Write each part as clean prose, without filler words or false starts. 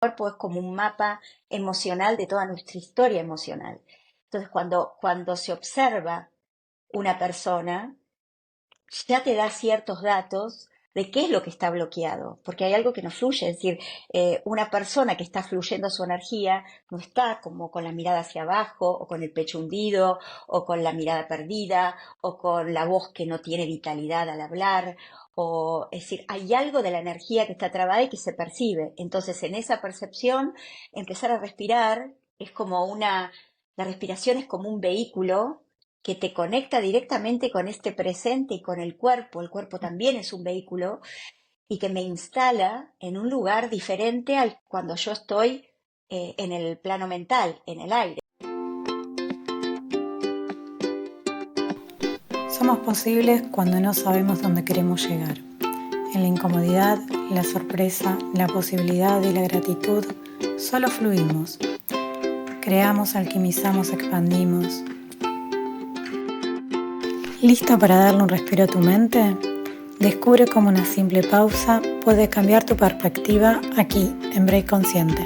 cuerpo es como un mapa emocional de toda nuestra historia emocional. Entonces, cuando se observa una persona, ya te da ciertos datos de qué es lo que está bloqueado, porque hay algo que no fluye, es decir, una persona que está fluyendo su energía no está como con la mirada hacia abajo, o con el pecho hundido, o con la mirada perdida, o con la voz que no tiene vitalidad al hablar, o es decir, hay algo de la energía que está trabada y que se percibe. Entonces, en esa percepción, empezar a respirar es como la respiración es como un vehículo que te conecta directamente con este presente y con el cuerpo también es un vehículo, y que me instala en un lugar diferente al cuando yo estoy en el plano mental, en el aire. Somos posibles cuando no sabemos dónde queremos llegar. En la incomodidad, la sorpresa, la posibilidad y la gratitud, solo fluimos. Creamos, alquimizamos, expandimos. ¿Lista para darle un respiro a tu mente? Descubre cómo una simple pausa puede cambiar tu perspectiva aquí, en Break Consciente.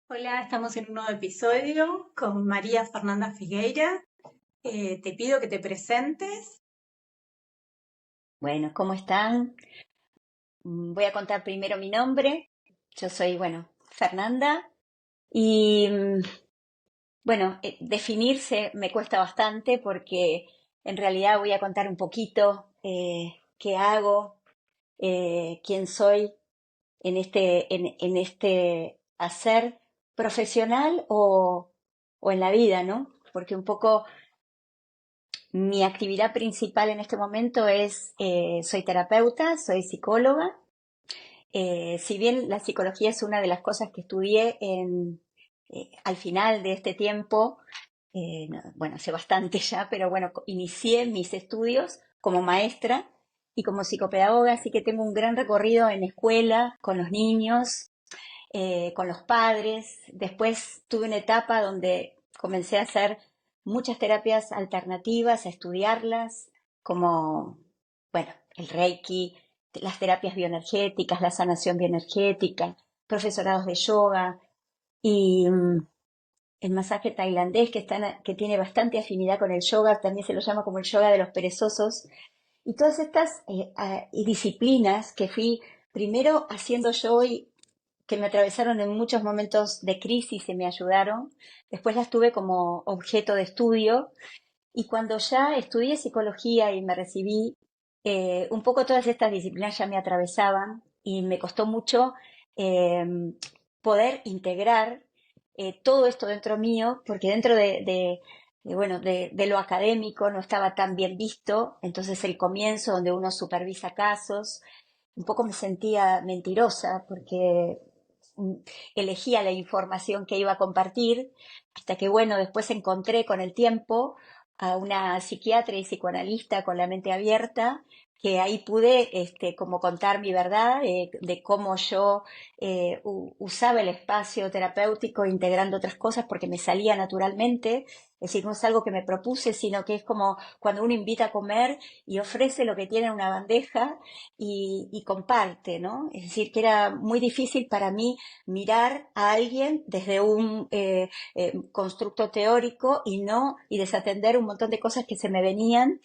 Hola, estamos en un nuevo episodio con María Fernanda Figueira. Te pido que te presentes. Bueno, ¿cómo están? Voy a contar primero mi nombre. Yo soy, bueno, Fernanda. Y bueno, definirse me cuesta bastante porque en realidad voy a contar un poquito qué hago, quién soy en este hacer profesional o en la vida, ¿no? Porque un poco mi actividad principal en este momento es, soy terapeuta, soy psicóloga. Si bien la psicología es una de las cosas que estudié al final de este tiempo, bueno, hace bastante ya, pero bueno, inicié mis estudios como maestra y como psicopedagoga, así que tengo un gran recorrido en escuela, con los niños, con los padres. Después tuve una etapa donde comencé a hacer muchas terapias alternativas, a estudiarlas, como, bueno, el Reiki, las terapias bioenergéticas, la sanación bioenergética, profesorados de yoga y el masaje tailandés, que tiene bastante afinidad con el yoga, también se lo llama como el yoga de los perezosos. Y todas estas y disciplinas que fui primero haciendo yo y que me atravesaron en muchos momentos de crisis y me ayudaron. Después las tuve como objeto de estudio y cuando ya estudié psicología y me recibí, un poco todas estas disciplinas ya me atravesaban y me costó mucho eh, poder integrar todo esto dentro mío, porque dentro bueno, de lo académico no estaba tan bien visto, entonces el comienzo donde uno supervisa casos, un poco me sentía mentirosa porque mm, elegía la información que iba a compartir, hasta que, bueno, después encontré con el tiempo a una psiquiatra y psicoanalista con la mente abierta, que ahí pude como contar mi verdad de cómo yo usaba el espacio terapéutico integrando otras cosas porque me salía naturalmente, es decir, no es algo que me propuse, sino que es como cuando uno invita a comer y ofrece lo que tiene en una bandeja y comparte, ¿no? Es decir, que era muy difícil para mí mirar a alguien desde un constructo teórico y desatender un montón de cosas que se me venían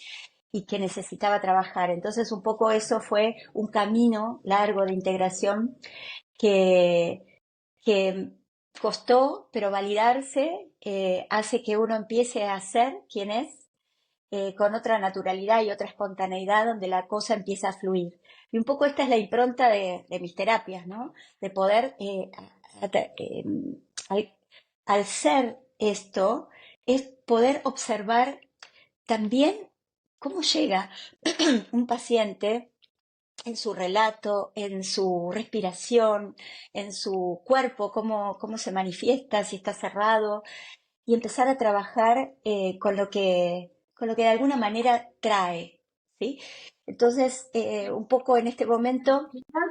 y que necesitaba trabajar. Entonces, un poco eso fue un camino largo de integración que, que costó, pero validarse hace que uno empiece a ser quien es con otra naturalidad y otra espontaneidad donde la cosa empieza a fluir. Y un poco esta es la impronta de mis terapias, ¿no? De poder, al, al ser esto, es poder observar también cómo llega un paciente en su relato, en su respiración, en su cuerpo, cómo se manifiesta, si está cerrado, y empezar a trabajar con lo que de alguna manera trae, ¿sí? Entonces, un poco en este momento, Quizás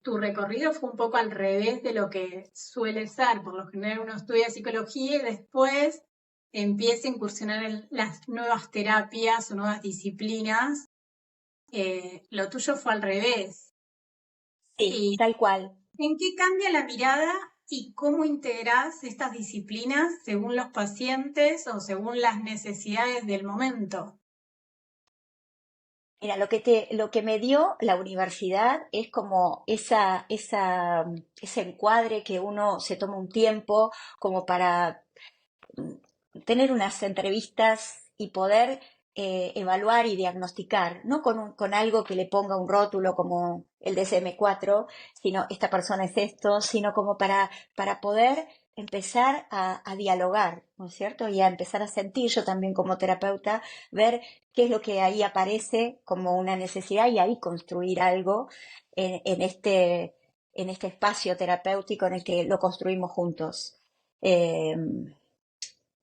tu recorrido fue un poco al revés de lo que suele ser. Por lo general uno estudia psicología y después empieza a incursionar en las nuevas terapias o nuevas disciplinas. Lo tuyo fue al revés. sí, ¿Y tal cual. en qué cambia la mirada y cómo integrás estas disciplinas según los pacientes o según las necesidades del momento? Mira, lo que me dio la universidad es como ese encuadre que uno se toma un tiempo como para tener unas entrevistas y poder evaluar y diagnosticar, no con algo que le ponga un rótulo como el DSM-4, sino esta persona es esto, sino como para poder empezar a dialogar, ¿no es cierto? Y a empezar a sentir yo también como terapeuta, ver qué es lo que ahí aparece como una necesidad y ahí construir algo en este espacio terapéutico en el que lo construimos juntos. Eh,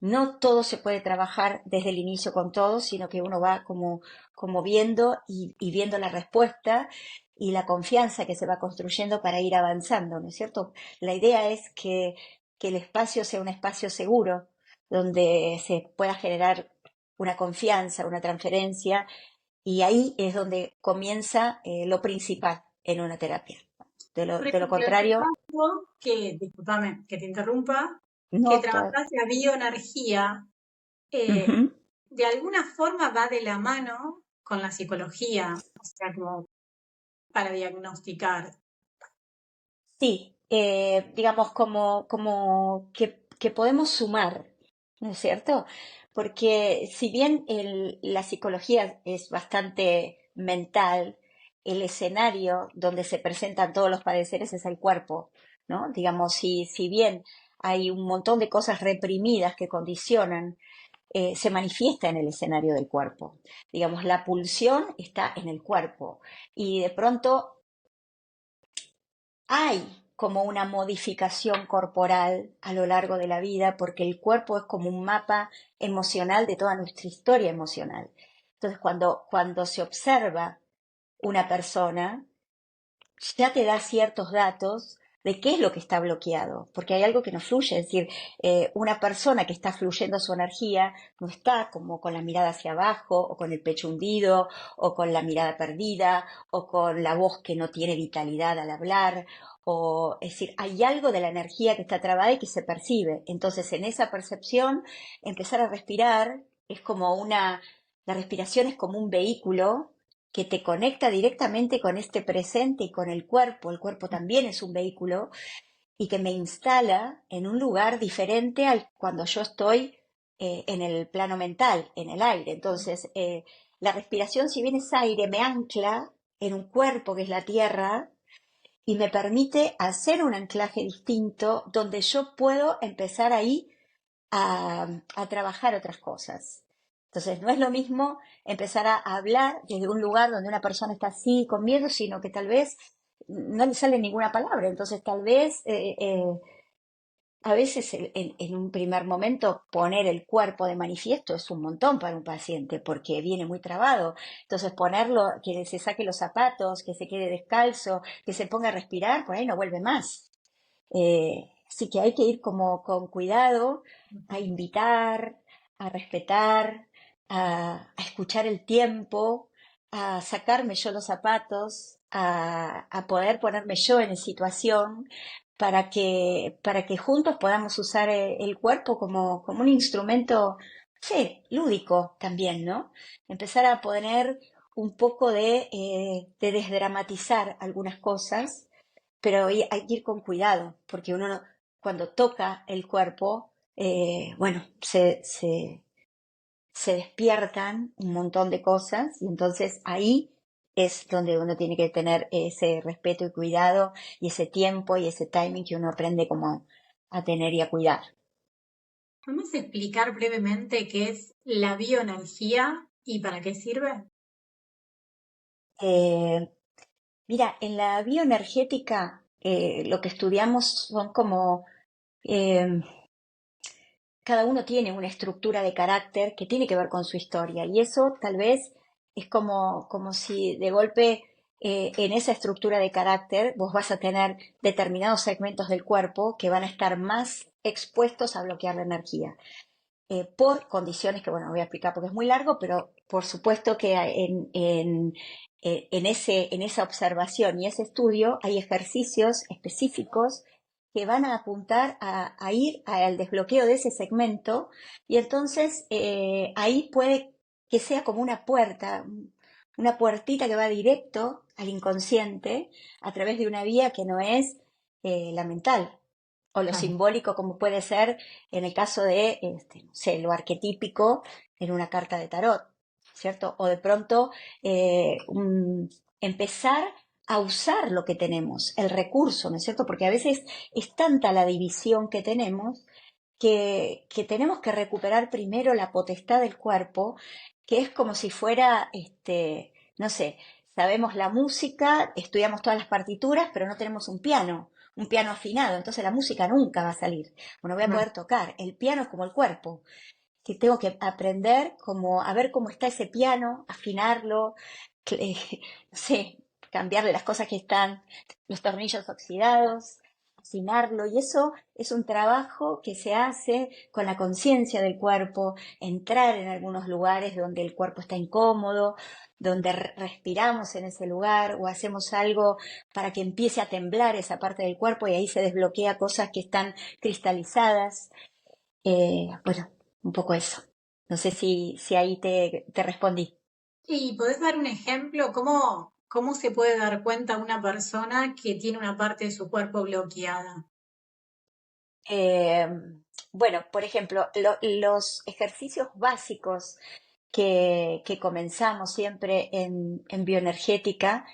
no todo se puede trabajar desde el inicio con todo, sino que uno va como viendo y viendo la respuesta y la confianza que se va construyendo para ir avanzando, ¿no es cierto? La idea es que el espacio sea un espacio seguro, donde se pueda generar una confianza, una transferencia, y ahí es donde comienza lo principal en una terapia. Por De lo ejemplo, en tu contrario, caso, discúlpame que te interrumpa, que no. trabajás la bioenergía, eh, Ujú. de alguna forma va de la mano con la psicología, o sea, como para diagnosticar. Sí, digamos que podemos sumar, ¿no es cierto? Porque si bien la psicología es bastante mental, el escenario donde se presentan todos los padeceres es el cuerpo, ¿no? Digamos, si bien hay un montón de cosas reprimidas que condicionan, se manifiesta en el escenario del cuerpo. Digamos, la pulsión está en el cuerpo y de pronto hay como una modificación corporal a lo largo de la vida porque el cuerpo es como un mapa emocional de toda nuestra historia emocional. Entonces, cuando se observa una persona, ya te da ciertos datos de qué es lo que está bloqueado, porque hay algo que no fluye, es decir, una persona que está fluyendo su energía no está como con la mirada hacia abajo, o con el pecho hundido, o con la mirada perdida, o con la voz que no tiene vitalidad al hablar, o es decir, hay algo de la energía que está trabada y que se percibe. Entonces, en esa percepción, empezar a respirar es como la respiración es como un vehículo que te conecta directamente con este presente y con el cuerpo también es un vehículo, y que me instala en un lugar diferente al cuando yo estoy en el plano mental, en el aire. Entonces, la respiración, si bien es aire, me ancla en un cuerpo que es la tierra y me permite hacer un anclaje distinto donde yo puedo empezar ahí a trabajar otras cosas. Entonces, no es lo mismo empezar a hablar desde un lugar donde una persona está así con miedo, sino que tal vez no le sale ninguna palabra. Entonces, tal vez a veces en un primer momento poner el cuerpo de manifiesto es un montón para un paciente porque viene muy trabado. Entonces, ponerlo, que se saque los zapatos, que se quede descalzo, que se ponga a respirar, por ahí no vuelve más. Así que hay que ir como con cuidado a invitar, a respetar, a escuchar el tiempo, a sacarme yo los zapatos, a poder ponerme yo en situación para que juntos podamos usar el cuerpo como un instrumento, sí, lúdico también, ¿no? Empezar a poner un poco de desdramatizar algunas cosas, pero hay que ir con cuidado, porque uno cuando toca el cuerpo, bueno, se despiertan un montón de cosas y entonces ahí es donde uno tiene que tener ese respeto y cuidado y ese tiempo y ese timing que uno aprende como a tener y a cuidar. ¿Podemos explicar brevemente qué es la bioenergía y para qué sirve? Eh, Mira, en la bioenergética lo que estudiamos son como eh, cada uno tiene una estructura de carácter que tiene que ver con su historia y eso tal vez Es como si de golpe en esa estructura de carácter vos vas a tener determinados segmentos del cuerpo que van a estar más expuestos a bloquear la energía por condiciones que, bueno, voy a explicar porque es muy largo, pero por supuesto que en esa observación y ese estudio hay ejercicios específicos que van a apuntar a ir al desbloqueo de ese segmento y entonces ahí puede que sea como una puertita que va directo al inconsciente a través de una vía que no es la mental o lo Claro. simbólico como puede ser en el caso de, no sé, lo arquetípico en una carta de tarot, ¿cierto? O de pronto empezar a usar lo que tenemos, el recurso, ¿no es cierto? Porque a veces es tanta la división que tenemos que tenemos que recuperar primero la potestad del cuerpo, que es como si fuera, no sé, sabemos la música, estudiamos todas las partituras, pero no tenemos un piano afinado, entonces la música nunca va a salir, o no voy a No. poder tocar. El piano es como el cuerpo, que tengo que aprender como a ver cómo está ese piano, afinarlo, no sé, cambiarle las cosas que están, los tornillos oxidados, afinarlo, y eso es un trabajo que se hace con la conciencia del cuerpo, entrar en algunos lugares donde el cuerpo está incómodo, donde respiramos en ese lugar o hacemos algo para que empiece a temblar esa parte del cuerpo y ahí se desbloquea cosas que están cristalizadas. Bueno, un poco eso. No sé si ahí te respondí. ¿Y podés dar un ejemplo? ¿Cómo se puede dar cuenta una persona que tiene una parte de su cuerpo bloqueada? Eh, bueno, por ejemplo, los ejercicios básicos que comenzamos siempre en bioenergética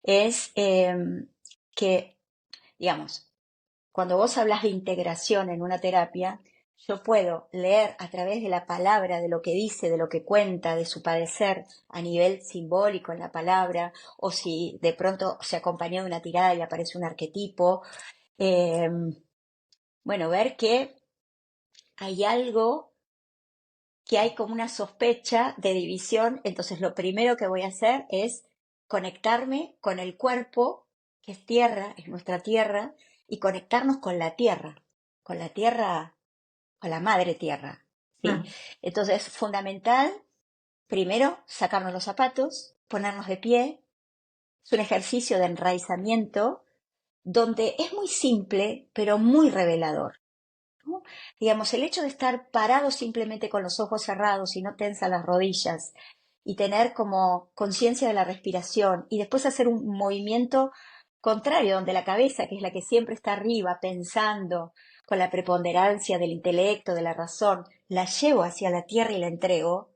es que, digamos, cuando vos hablas de integración en una terapia, yo puedo leer a través de la palabra, de lo que dice, de lo que cuenta, de su padecer a nivel simbólico en la palabra, o si de pronto se acompañó de una tirada y aparece un arquetipo, eh, bueno, ver que hay algo, que hay como una sospecha de división, entonces lo primero que voy a hacer es conectarme con el cuerpo, que es tierra, es nuestra tierra, y conectarnos con la tierra, con la madre tierra, ¿sí? Ah, Entonces, fundamental, primero, sacarnos los zapatos, ponernos de pie, es un ejercicio de enraizamiento donde es muy simple, pero muy revelador. ¿No? Digamos, el hecho de estar parado simplemente con los ojos cerrados y no tensa las rodillas y tener como conciencia de la respiración y después hacer un movimiento contrario, donde la cabeza, que es la que siempre está arriba, pensando con la preponderancia del intelecto, de la razón, la llevo hacia la tierra y la entrego,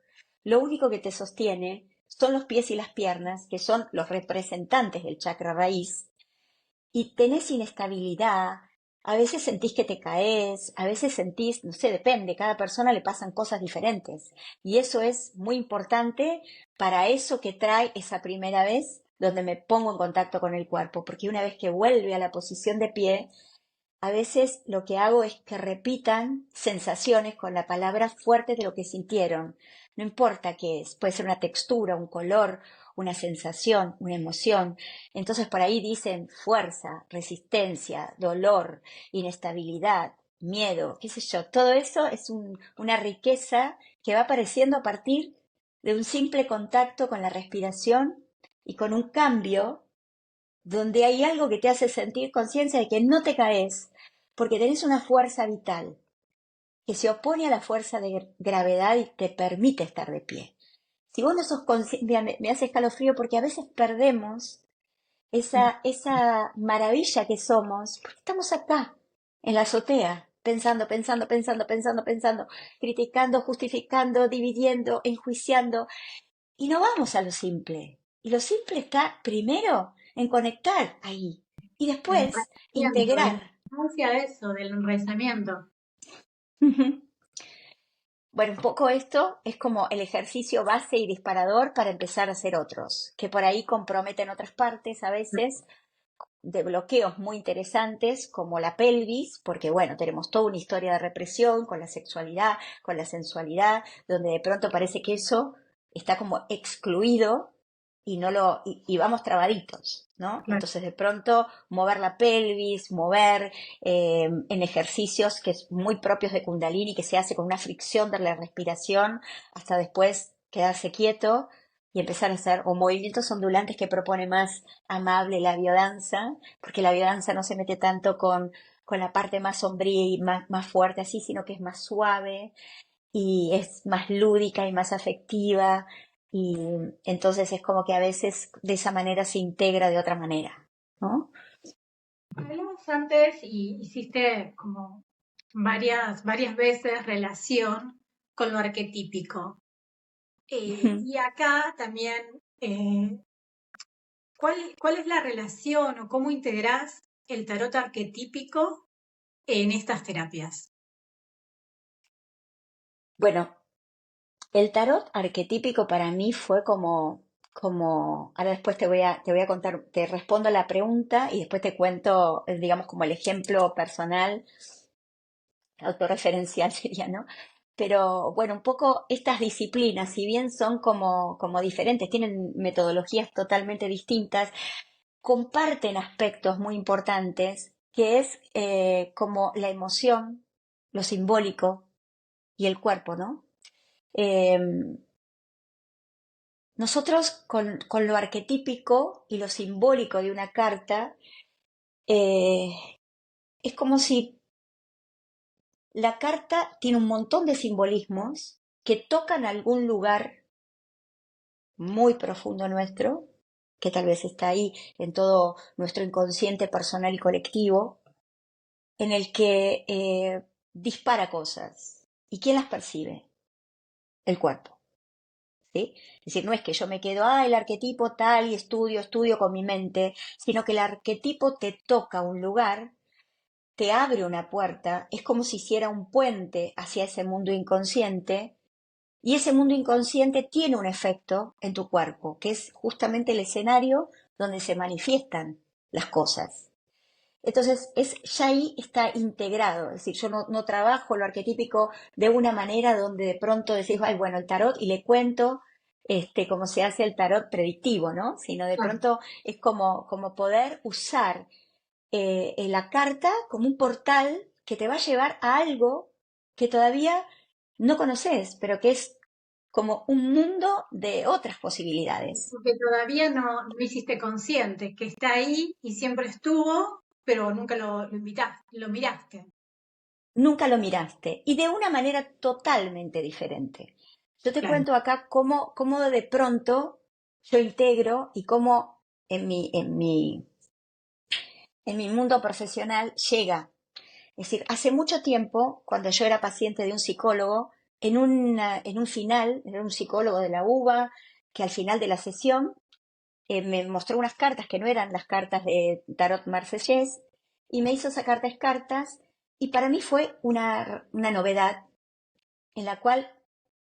lo único que te sostiene son los pies y las piernas, que son los representantes del chakra raíz, y tenés inestabilidad, a veces sentís que te caes, a veces sentís, no sé, depende, cada persona le pasan cosas diferentes. Y eso es muy importante para eso que trae esa primera vez donde me pongo en contacto con el cuerpo, porque una vez que vuelve a la posición de pie, a veces lo que hago es que repitan sensaciones con la palabra fuerte de lo que sintieron. No importa qué es, puede ser una textura, un color, una sensación, una emoción. Entonces por ahí dicen fuerza, resistencia, dolor, inestabilidad, miedo, qué sé yo. Todo eso es una riqueza que va apareciendo a partir de un simple contacto con la respiración y con un cambio donde hay algo que te hace sentir conciencia de que no te caes, porque tenés una fuerza vital que se opone a la fuerza de gravedad y te permite estar de pie. Si vos no sos consciente, me hace escalofrío porque a veces perdemos esa maravilla que somos, porque estamos acá, en la azotea, pensando, criticando, justificando, dividiendo, enjuiciando, y no vamos a lo simple. Y lo simple está primero en conectar ahí y el después enraizamiento, la integrar. importancia de eso, del enraizamiento. Bueno, un poco esto es como el ejercicio base y disparador para empezar a hacer otros, que por ahí comprometen otras partes a veces de bloqueos muy interesantes como la pelvis, porque bueno, tenemos toda una historia de represión con la sexualidad, con la sensualidad, donde de pronto parece que eso está como excluido y vamos trabaditos, ¿no? Claro. Entonces de pronto mover la pelvis, mover en ejercicios que es muy propios de Kundalini, que se hace con una fricción de la respiración, hasta después quedarse quieto y empezar a hacer o movimientos ondulantes que propone más amable la biodanza, porque la biodanza no se mete tanto con la parte más sombría y más fuerte así, sino que es más suave y es más lúdica y más afectiva y entonces es como que a veces de esa manera se integra de otra manera, ¿no? Hablamos antes y hiciste como varias veces relación con lo arquetípico. Y acá también, ¿cuál es la relación o cómo integrás el tarot arquetípico en estas terapias? Bueno, el tarot arquetípico para mí fue ahora después te voy a contar, te respondo la pregunta y después te cuento, digamos, como el ejemplo personal, autorreferencial sería, ¿no? Pero bueno, un poco estas disciplinas, si bien son como diferentes, tienen metodologías totalmente distintas, comparten aspectos muy importantes, que es como la emoción, lo simbólico y el cuerpo, ¿no? Eh, Nosotros con lo arquetípico y lo simbólico de una carta, eh, es como si la carta tiene un montón de simbolismos que tocan algún lugar muy profundo nuestro, que tal vez está ahí en todo nuestro inconsciente personal y colectivo, en el que dispara cosas. ¿Y quién las percibe? El cuerpo. ¿Sí? Es decir, no es que yo me quedo, el arquetipo tal y estudio con mi mente, sino que el arquetipo te toca un lugar, te abre una puerta, es como si hiciera un puente hacia ese mundo inconsciente, y ese mundo inconsciente tiene un efecto en tu cuerpo, que es justamente el escenario donde se manifiestan las cosas. Entonces, ya ahí está integrado, es decir, yo no trabajo lo arquetípico de una manera donde de pronto decís, ay, bueno, el tarot y le cuento cómo se hace el tarot predictivo, ¿no? Sino de Claro. pronto es como poder usar la carta como un portal que te va a llevar a algo que todavía no conoces, pero que es como un mundo de otras posibilidades. Porque todavía no hiciste consciente que está ahí y siempre estuvo, pero nunca lo invitaste, lo miraste. Nunca lo miraste y de una manera totalmente diferente. Yo te Claro. cuento acá cómo de pronto yo integro y cómo en mi mundo profesional llega. Es decir, hace mucho tiempo, cuando yo era paciente de un psicólogo, en un final, era un psicólogo de la UBA, que al final de la sesión me mostró unas cartas que no eran las cartas de Tarot Marsellés y me hizo sacar 3 cartas y para mí fue una novedad en la cual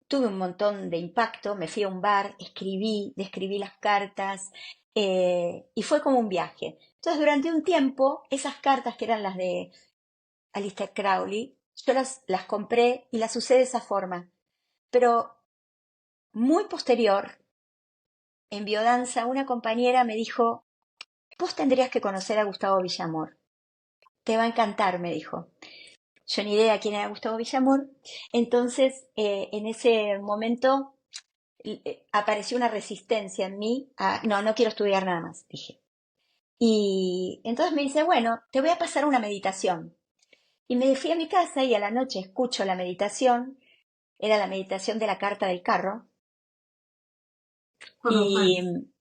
tuve un montón de impacto, me fui a un bar, describí las cartas y fue como un viaje. Entonces durante un tiempo esas cartas que eran las de Aleister Crowley, yo las compré y las usé de esa forma, pero muy posterior, en biodanza, una compañera me dijo, vos tendrías que conocer a Gustavo Villamor. Te va a encantar, me dijo. Yo ni idea quién era Gustavo Villamor. Entonces, en ese momento apareció una resistencia en mí a, no quiero estudiar nada más, dije. Y entonces me dice, bueno, te voy a pasar una meditación. Y me fui a mi casa y a la noche escucho la meditación. Era la meditación de la carta del carro. Un poco fuerte. Y,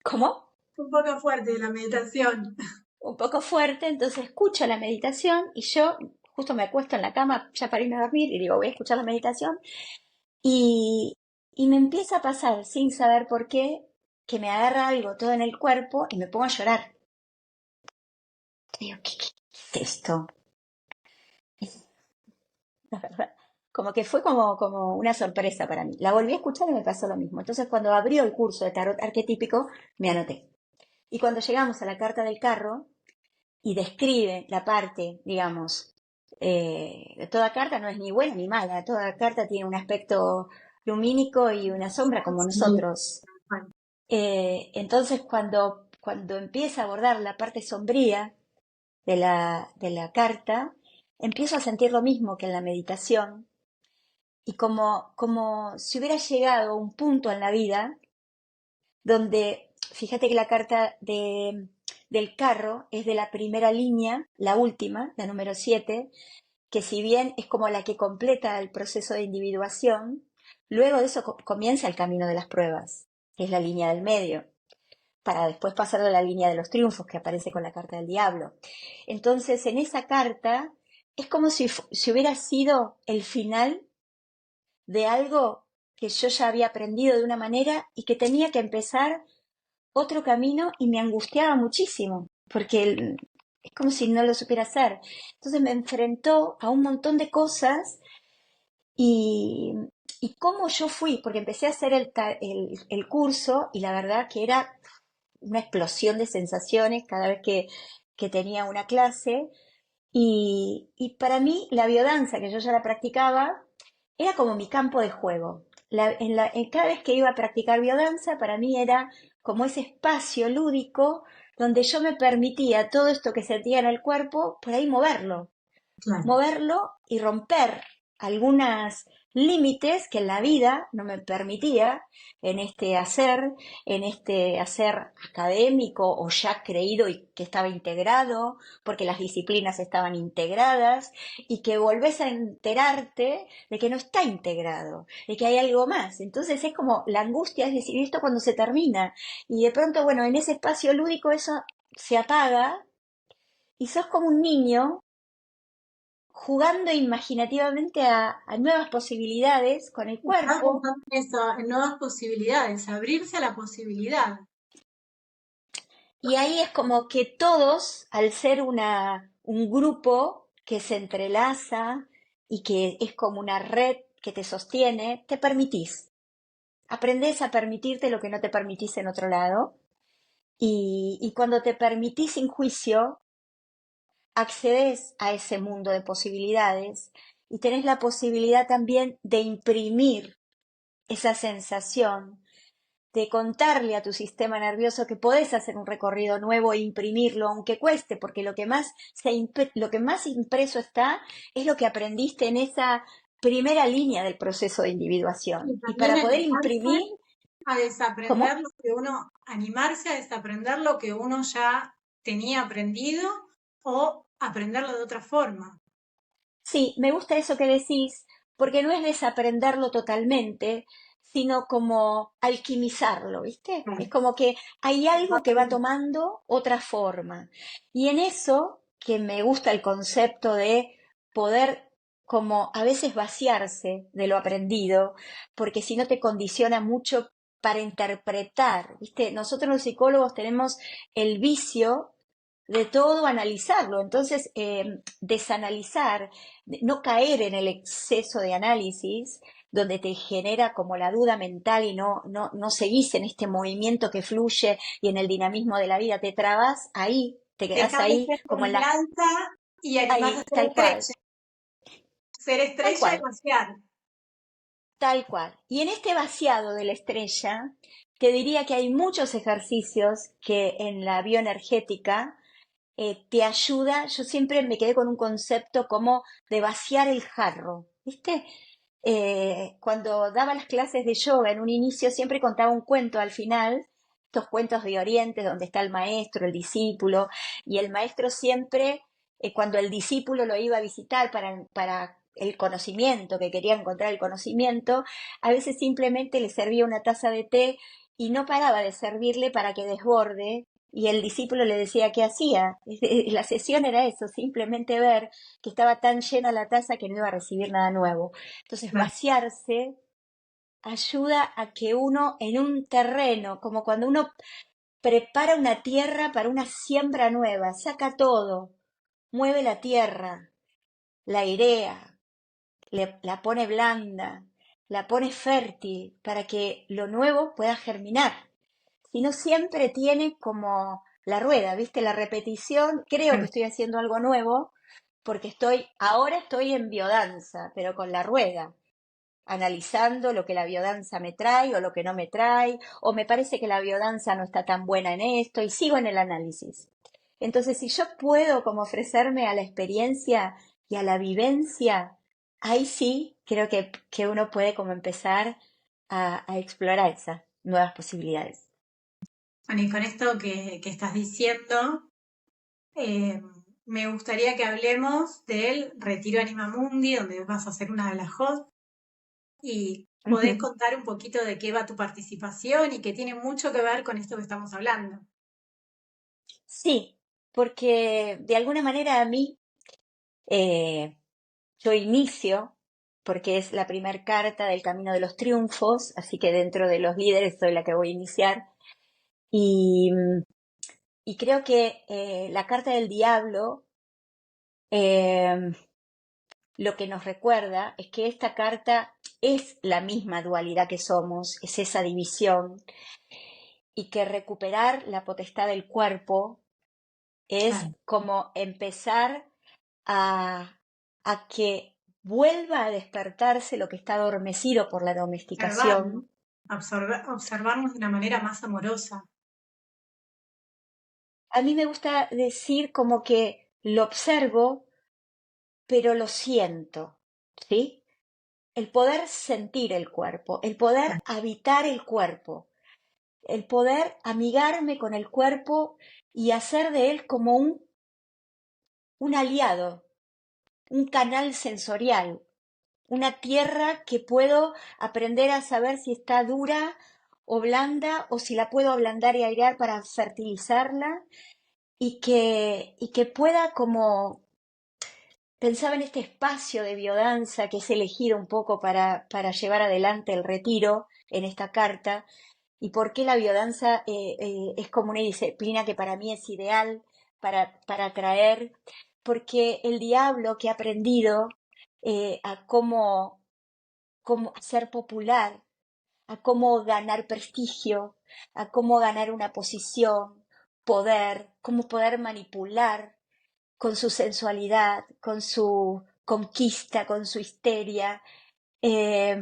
¿cómo? Un poco fuerte la meditación. Un poco fuerte, entonces escucho la meditación y yo justo me acuesto en la cama ya para irme a dormir y digo, voy a escuchar la meditación y, y me empieza a pasar sin saber por qué que me agarra algo todo en el cuerpo y me pongo a llorar. Digo, ¿qué es esto? La verdad, como que fue como una sorpresa para mí. La volví a escuchar y me pasó lo mismo. Entonces cuando abrió el curso de tarot arquetípico, me anoté. Y cuando llegamos a la carta del carro, y describe la parte, digamos, toda carta no es ni buena ni mala, toda carta tiene un aspecto lumínico y una sombra como Sí. nosotros. Entonces cuando empieza a abordar la parte sombría de la carta, empiezo a sentir lo mismo que en la meditación y como si hubiera llegado a un punto en la vida donde, fíjate que la carta del carro es de la primera línea, la última, la número 7, que si bien es como la que completa el proceso de individuación, luego de eso comienza el camino de las pruebas, que es la línea del medio, para después pasar a la línea de los triunfos, que aparece con la carta del diablo. Entonces, en esa carta es como si hubiera sido el final de algo que yo ya había aprendido de una manera y que tenía que empezar otro camino y me angustiaba muchísimo, porque es como si no lo supiera hacer. Entonces me enfrentó a un montón de cosas y, y cómo yo fui, porque empecé a hacer el curso y la verdad que era una explosión de sensaciones cada vez que tenía una clase. Y para mí la biodanza, que yo ya la practicaba, era como mi campo de juego. Cada vez que iba a practicar biodanza, para mí era como ese espacio lúdico donde yo me permitía todo esto que sentía en el cuerpo, por ahí Claro. moverlo y romper algunos límites que en la vida no me permitía en este hacer académico o ya creído y que estaba integrado, porque las disciplinas estaban integradas y que volvés a enterarte de que no está integrado, de que hay algo más. Entonces es como la angustia, es decir, ¿esto cuando se termina? Y de pronto, bueno, en ese espacio lúdico eso se apaga y sos como un niño jugando imaginativamente a nuevas posibilidades con el Estaba cuerpo. pensando en eso, en nuevas posibilidades, abrirse a la posibilidad. Y ahí es como que todos, al ser un grupo que se entrelaza y que es como una red que te sostiene, te permitís. Aprendés a permitirte lo que no te permitís en otro lado. Y cuando te permitís sin juicio, accedes a ese mundo de posibilidades y tenés la posibilidad también de imprimir esa sensación, de contarle a tu sistema nervioso que podés hacer un recorrido nuevo e imprimirlo, aunque cueste, porque lo que más impreso está es lo que aprendiste en esa primera línea del proceso de Y individuación. Y también para poder animarse imprimir, a desaprender ¿cómo? lo que uno, animarse a desaprender lo que uno ya tenía aprendido o aprenderlo de otra forma. Sí, me gusta eso que decís, porque no es desaprenderlo totalmente, sino como alquimizarlo, ¿viste? Es Claro. como que hay algo que va tomando otra forma. Y en eso, que me gusta el concepto de poder como a veces vaciarse de lo aprendido, porque si no te condiciona mucho para interpretar, ¿viste? Nosotros los psicólogos tenemos el vicio de todo analizarlo, entonces desanalizar, no caer en el exceso de análisis donde te genera como la duda mental y no seguís en este movimiento que fluye y en el dinamismo de la vida, te trabas ahí, te quedás Dejar de ahí ser como en la, brillante y animarse ahí, a ser tal estrella y cual, vaciar. tal cual. Y en este vaciado de la estrella, te diría que hay muchos ejercicios que en la bioenergética te ayuda. Yo siempre me quedé con un concepto como de vaciar el jarro, ¿viste? Cuando daba las clases de yoga en un inicio siempre contaba un cuento al final, estos cuentos de Oriente donde está el maestro, el discípulo, y el maestro siempre, cuando el discípulo lo iba a visitar para el conocimiento, que quería encontrar el conocimiento, a veces simplemente le servía una taza de té y no paraba de servirle para que desborde. Y el discípulo le decía qué hacía. La sesión era eso, simplemente ver que estaba tan llena la taza que no iba a recibir nada nuevo. Entonces, Claro. vaciarse ayuda a que uno en un terreno, como cuando uno prepara una tierra para una siembra nueva, saca todo, mueve la tierra, la airea, la pone blanda, la pone fértil para que lo nuevo pueda germinar. Si no siempre tiene como la rueda, ¿viste? La repetición, creo que estoy haciendo algo nuevo porque ahora estoy en biodanza, pero con la rueda. analizando lo que la biodanza me trae o lo que no me trae, o me parece que la biodanza no está tan buena en esto y sigo en el análisis. Entonces, si yo puedo como ofrecerme a la experiencia y a la vivencia, ahí sí creo que uno puede como empezar a explorar esas nuevas posibilidades. Bueno, y con esto que estás diciendo, eh, me gustaría que hablemos del Retiro Anima Mundi, donde vas a ser una de las hosts, y podés Ujú. contar un poquito de qué va tu participación y que tiene mucho que ver con esto que estamos hablando. Sí, porque de alguna manera a mí eh, yo inicio, porque es la primera carta del Camino de los Triunfos, así que dentro de los líderes soy la que voy a iniciar. Y, y creo que la carta del diablo eh, lo que nos recuerda es que esta carta es la misma dualidad que somos, es esa división, y que recuperar la potestad del cuerpo es Claro, como empezar a, a que vuelva a despertarse lo que está adormecido por la observarnos, domesticación. observarnos de una manera más amorosa. A mí me gusta decir como que lo observo, pero lo siento, ¿sí? El poder sentir el cuerpo, el poder habitar el cuerpo, el poder amigarme con el cuerpo y hacer de él como un aliado, un canal sensorial, una tierra que puedo aprender a saber si está dura o blanda o si la puedo ablandar y airear para fertilizarla y que pueda como pensaba en este espacio de biodanza que es elegido un poco para llevar adelante el retiro en esta carta y por qué la biodanza es como una disciplina que para mí es ideal para atraer, porque el diablo que ha aprendido a cómo ser popular, a cómo ganar prestigio, a cómo ganar una posición, poder, cómo poder manipular con su sensualidad, con su conquista, con su histeria, eh,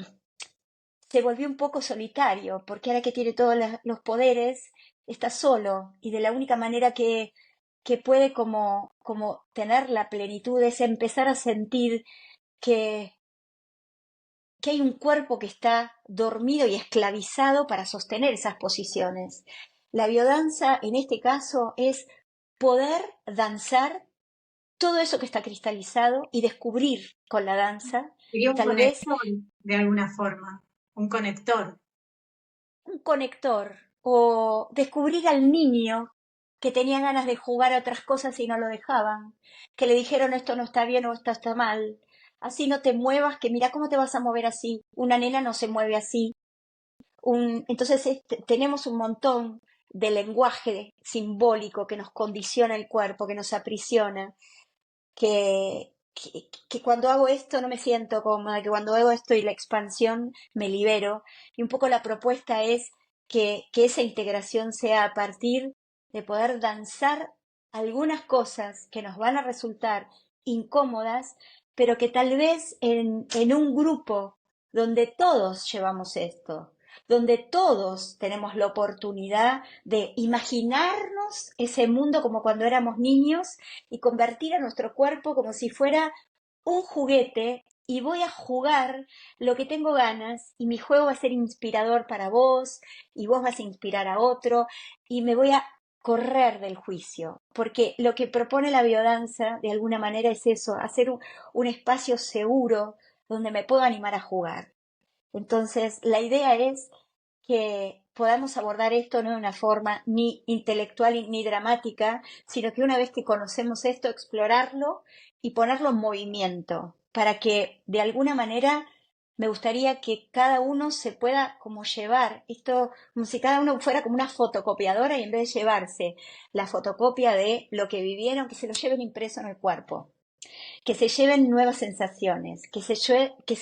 se volvió un poco solitario, porque ahora que tiene todos los poderes, está solo y de la única manera que puede como tener la plenitud es empezar a sentir que, que hay un cuerpo que está dormido y esclavizado para sostener esas posiciones. La biodanza en este caso es poder danzar todo eso que está cristalizado y descubrir con la danza, Sería un tal vez conector de alguna forma, un conector. un conector o descubrir al niño que tenía ganas de jugar a otras cosas y no lo dejaban, que le dijeron esto no está bien o esto está mal, así no te muevas, que mira cómo te vas a mover así, una nena no se mueve así. Entonces tenemos un montón de lenguaje simbólico que nos condiciona el cuerpo, que nos aprisiona, que cuando hago esto no me siento cómoda, que cuando hago esto y la expansión me libero. Y un poco la propuesta es que esa integración sea a partir de poder danzar algunas cosas que nos van a resultar incómodas, pero que tal vez en un grupo donde todos llevamos esto, donde todos tenemos la oportunidad de imaginarnos ese mundo como cuando éramos niños y convertir a nuestro cuerpo como si fuera un juguete y voy a jugar lo que tengo ganas y mi juego va a ser inspirador para vos y vos vas a inspirar a otro y me voy a correr del juicio, porque lo que propone la biodanza de alguna manera es eso, hacer un espacio seguro donde me puedo animar a jugar. Entonces, la idea es que podamos abordar esto no de una forma ni intelectual ni dramática, sino que una vez que conocemos esto, explorarlo y ponerlo en movimiento, para que de alguna manera me gustaría que cada uno se pueda como llevar esto, como si cada uno fuera como una fotocopiadora y en vez de llevarse la fotocopia de lo que vivieron, que se lo lleven impreso en el cuerpo, que se lleven nuevas sensaciones, que se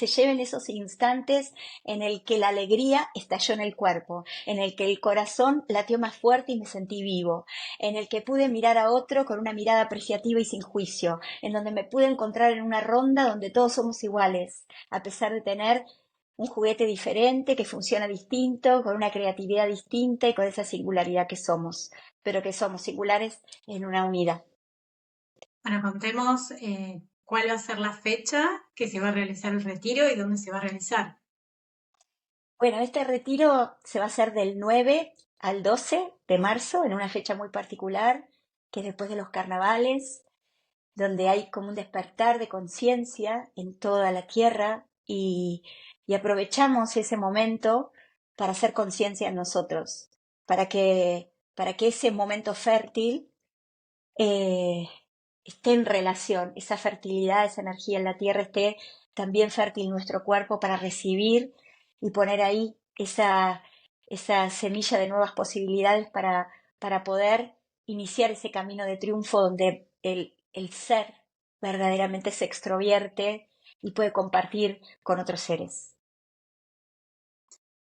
lleven esos instantes en el que la alegría estalló en el cuerpo, en el que el corazón latió más fuerte y me sentí vivo, en el que pude mirar a otro con una mirada apreciativa y sin juicio, en donde me pude encontrar en una ronda donde todos somos iguales, a pesar de tener un juguete diferente, que funciona distinto, con una creatividad distinta y con esa singularidad que somos, pero que somos singulares en una unidad. Bueno, contemos cuál va a ser la fecha que se va a realizar el retiro y dónde se va a realizar. Bueno, este retiro se va a hacer del 9 al 12 de marzo, en una fecha muy particular, que es después de los carnavales, donde hay como un despertar de conciencia en toda la tierra y aprovechamos ese momento para hacer conciencia en nosotros, para que ese momento fértil eh, esté en relación, esa fertilidad, esa energía en la tierra esté también fértil nuestro cuerpo para recibir y poner ahí esa semilla de nuevas posibilidades para poder iniciar ese camino de triunfo donde el ser verdaderamente se extrovierte y puede compartir con otros seres.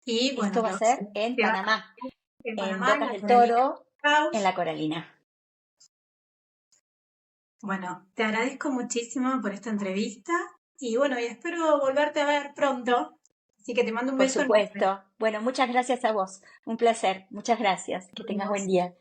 Y bueno, Esto va a ser en se va Panamá, en en Panamá, en Bocas la del Coralina Toro, en House. la Coralina. Bueno, te agradezco muchísimo por esta entrevista y bueno, y espero volverte a ver pronto. Así que te mando un Por beso enorme. supuesto. Bueno, muchas gracias a vos. Un placer. Muchas gracias. Que Nos tengas buen vemos. día.